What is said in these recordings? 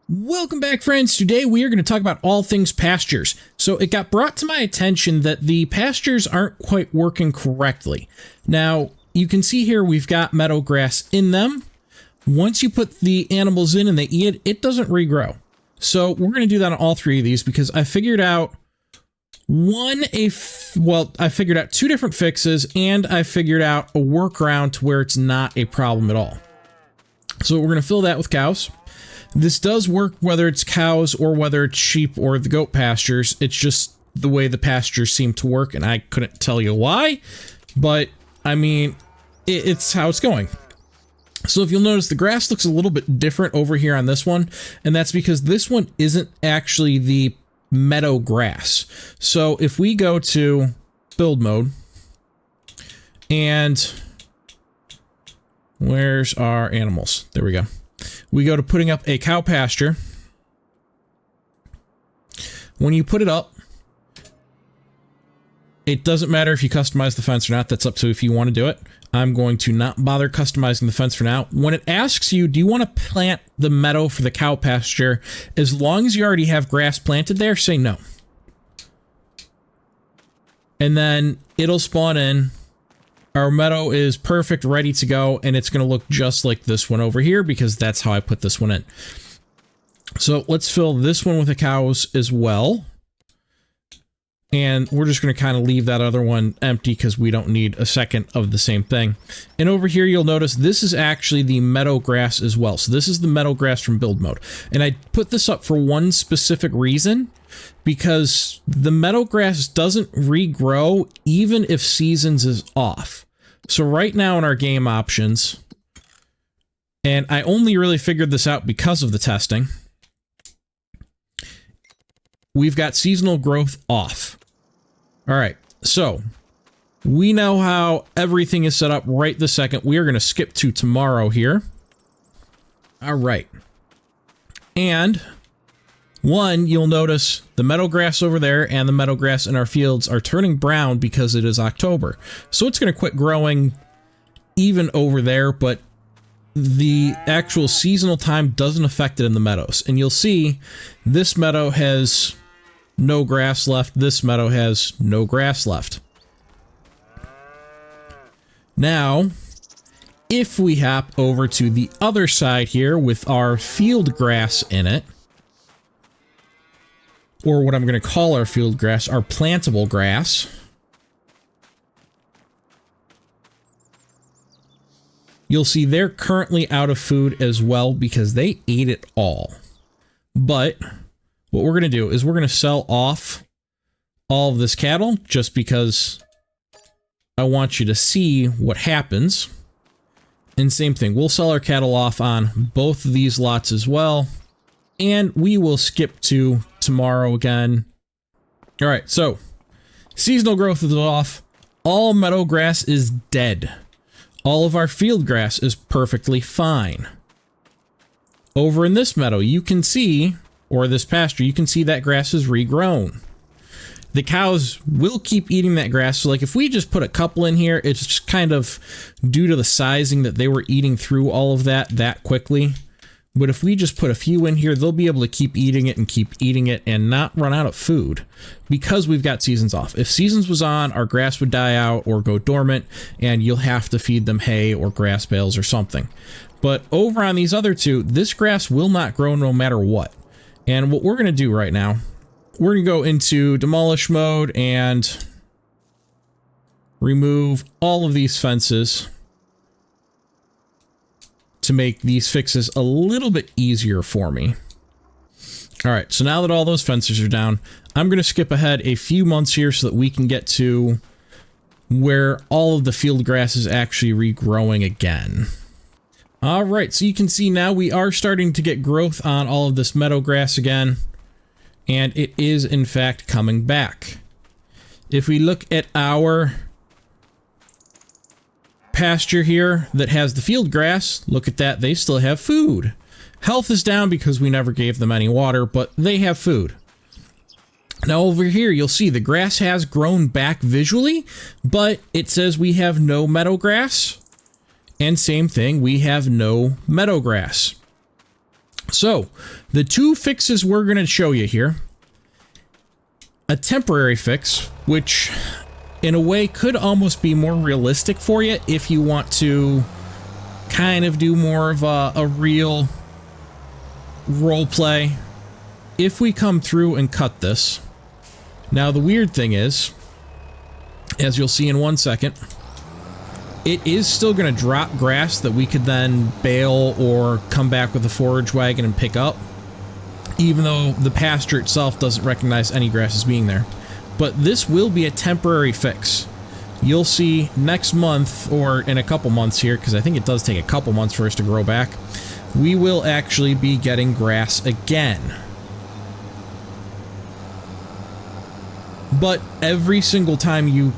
Welcome back, friends. Today we are going to talk about all things pastures. So it got brought to my attention that the pastures aren't quite working correctly. Now, you can see here we've got meadow grass in them. Once you put the animals in and they eat it, it doesn't regrow. So we're going to do that on all three of these because I figured out I figured out two different fixes and I figured out a workaround to where it's not a problem at all. So we're going to fill that with cows. This does work whether it's cows or whether it's sheep or the goat pastures. It's just the way the pastures seem to work, and I couldn't tell you why, but I mean, it's how it's going. So if you'll notice, the grass looks a little bit different over here on this one, and that's because this one isn't actually the meadow grass. So if we go to build mode, and where's our animals? There we go. We go to putting up a cow pasture. When you put it up, it doesn't matter if you customize the fence or not. That's up to if you want to do it. I'm going to not bother customizing the fence for now. When it asks you, do you want to plant the meadow for the cow pasture? As long as you already have grass planted there, say no. And then it'll spawn in. Our meadow is perfect, ready to go, and it's going to look just like this one over here because that's how I put this one in. So let's fill this one with the cows as well. And we're just going to kind of leave that other one empty because we don't need a second of the same thing. And over here, you'll notice this is actually the meadow grass as well. So this is the meadow grass from build mode. And I put this up for one specific reason, because the meadow grass doesn't regrow even if seasons is off. So right now in our game options, and I only really figured this out because of the testing, we've got seasonal growth off. All right, so we know how everything is set up right this second. We are going to skip to tomorrow here. All right. And one, you'll notice the meadow grass over there and the meadow grass in our fields are turning brown because it is October. So it's going to quit growing even over there, but the actual seasonal time doesn't affect it in the meadows. And you'll see this meadow has no grass left. This meadow has no grass left. Now, if we hop over to the other side here with our field grass in it, or what I'm going to call our field grass, our plantable grass, you'll see they're currently out of food as well because they ate it all. But what we're going to do is we're going to sell off all of this cattle just because I want you to see what happens. And same thing, we'll sell our cattle off on both of these lots as well. And we will skip to tomorrow again. All right, so seasonal growth is off. All meadow grass is dead. All of our field grass is perfectly fine. Over in this meadow, you can see, or this pasture, you can see that grass is regrown. The cows will keep eating that grass. So like if we just put a couple in here, it's just kind of due to the sizing that they were eating through all of that quickly. But if we just put a few in here, they'll be able to keep eating it and not run out of food because we've got seasons off. If seasons was on, our grass would die out or go dormant and you'll have to feed them hay or grass bales or something. But over on these other two, this grass will not grow no matter what. And what we're going to do right now, we're going to go into demolish mode and remove all of these fences to make these fixes a little bit easier for me. All right, so now that all those fences are down, I'm going to skip ahead a few months here so that we can get to where all of the field grass is actually regrowing again. All right, so you can see now we are starting to get growth on all of this meadow grass again, and it is in fact coming back. If we look at our pasture here that has the field grass, look at that, they still have food. Health is down because we never gave them any water, but they have food. Now over here you'll see the grass has grown back visually, but it says we have no meadow grass, and same thing, we have no meadow grass. So the two fixes we're going to show you here, a temporary fix, which in a way could almost be more realistic for you if you want to kind of do more of a real role play. If we come through and cut this, now the weird thing is, as you'll see in 1 second, it is still going to drop grass that we could then bale or come back with a forage wagon and pick up, even though the pasture itself doesn't recognize any grass as being there. But this will be a temporary fix. You'll see next month, or in a couple months here, because I think it does take a couple months for us to grow back, we will actually be getting grass again. But every single time you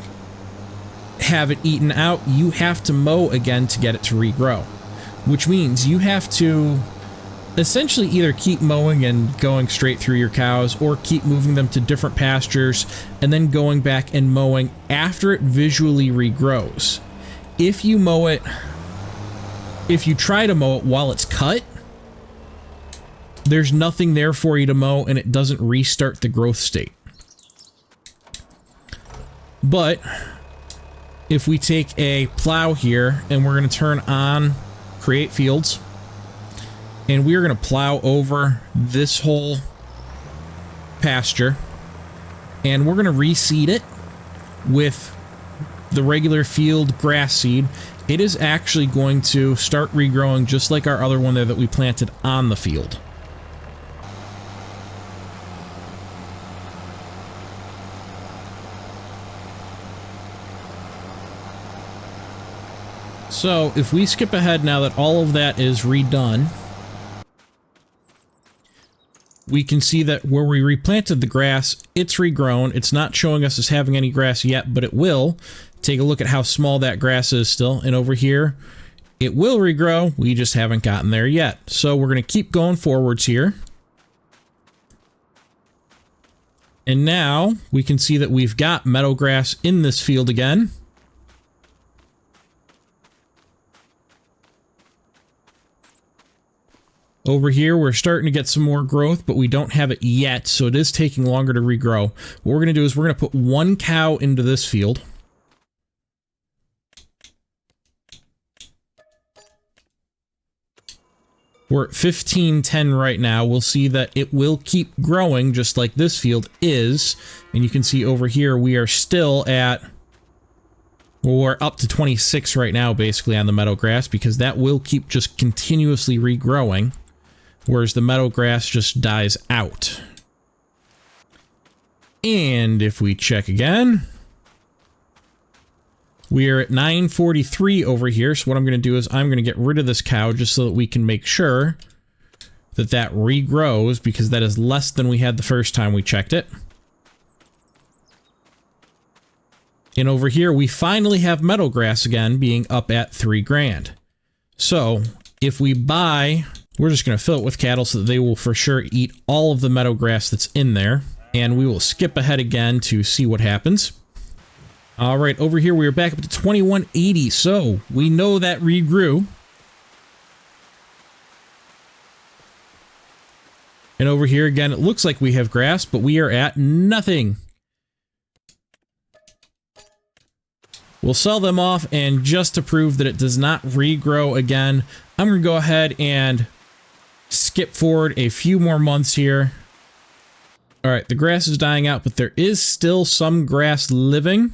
have it eaten out, you have to mow again to get it to regrow, which means you have to essentially either keep mowing and going straight through your cows, or keep moving them to different pastures and then going back and mowing after it visually regrows. If you mow it, if you try to mow it while it's cut, there's nothing there for you to mow and it doesn't restart the growth state. But if we take a plow here and we're going to turn on create fields, and we're going to plow over this whole pasture, and we're going to reseed it with the regular field grass seed, it is actually going to start regrowing just like our other one there that we planted on the field. So if we skip ahead now that all of that is redone, we can see that where we replanted the grass, it's regrown. It's not showing us as having any grass yet, but it will. Take a look at how small that grass is still. And over here, it will regrow. We just haven't gotten there yet. So we're going to keep going forwards here. And now we can see that we've got meadow grass in this field again. Over here, we're starting to get some more growth, but we don't have it yet, so it is taking longer to regrow. What we're going to do is we're going to put one cow into this field. We're at 1510 right now. We'll see that it will keep growing just like this field is. And you can see over here, we are still at... well, we're up to 26 right now, basically, on the meadow grass, because that will keep just continuously regrowing, whereas the meadow grass just dies out. And if we check again, we are at 943 over here. So what I'm going to do is I'm going to get rid of this cow just so that we can make sure that that regrows, because that is less than we had the first time we checked it. And over here, we finally have meadow grass again being up at 3 grand. So if we buy, we're just going to fill it with cattle so that they will for sure eat all of the meadow grass that's in there. And we will skip ahead again to see what happens. All right, over here, we are back up to 2180. So we know that regrew. And over here again, it looks like we have grass, but we are at nothing. We'll sell them off, and just to prove that it does not regrow again, I'm going to go ahead and skip forward a few more months here. All right, the grass is dying out, but there is still some grass living,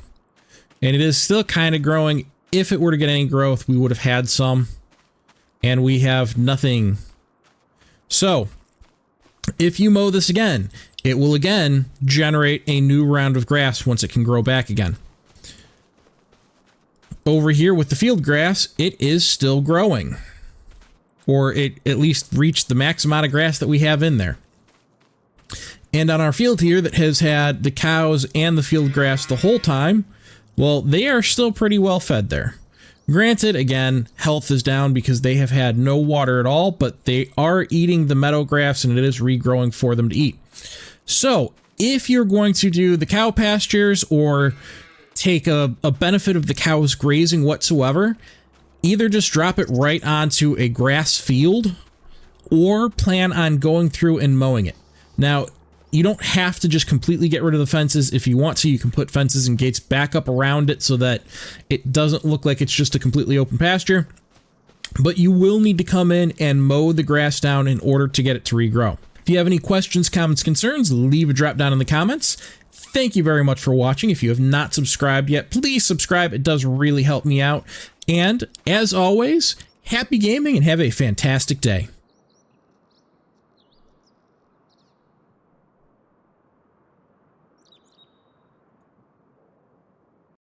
and it is still kind of growing. If it were to get any growth, we would have had some, and we have nothing. So, if you mow this again, it will again generate a new round of grass once it can grow back again. Over here with the field grass, it is still growing. Or it at least reached the max amount of grass that we have in there. And on our field here that has had the cows and the field grass the whole time, well, they are still pretty well fed there. Granted, again, health is down because they have had no water at all, but they are eating the meadow grass and it is regrowing for them to eat. So, if you're going to do the cow pastures or take a benefit of the cows grazing whatsoever, either just drop it right onto a grass field, or plan on going through and mowing it. Now, you don't have to just completely get rid of the fences. If you want to, you can put fences and gates back up around it so that it doesn't look like it's just a completely open pasture. But you will need to come in and mow the grass down in order to get it to regrow. If you have any questions, comments, concerns, leave a drop down in the comments. Thank you very much for watching. If you have not subscribed yet, please subscribe. It does really help me out. And as always, happy gaming and have a fantastic day.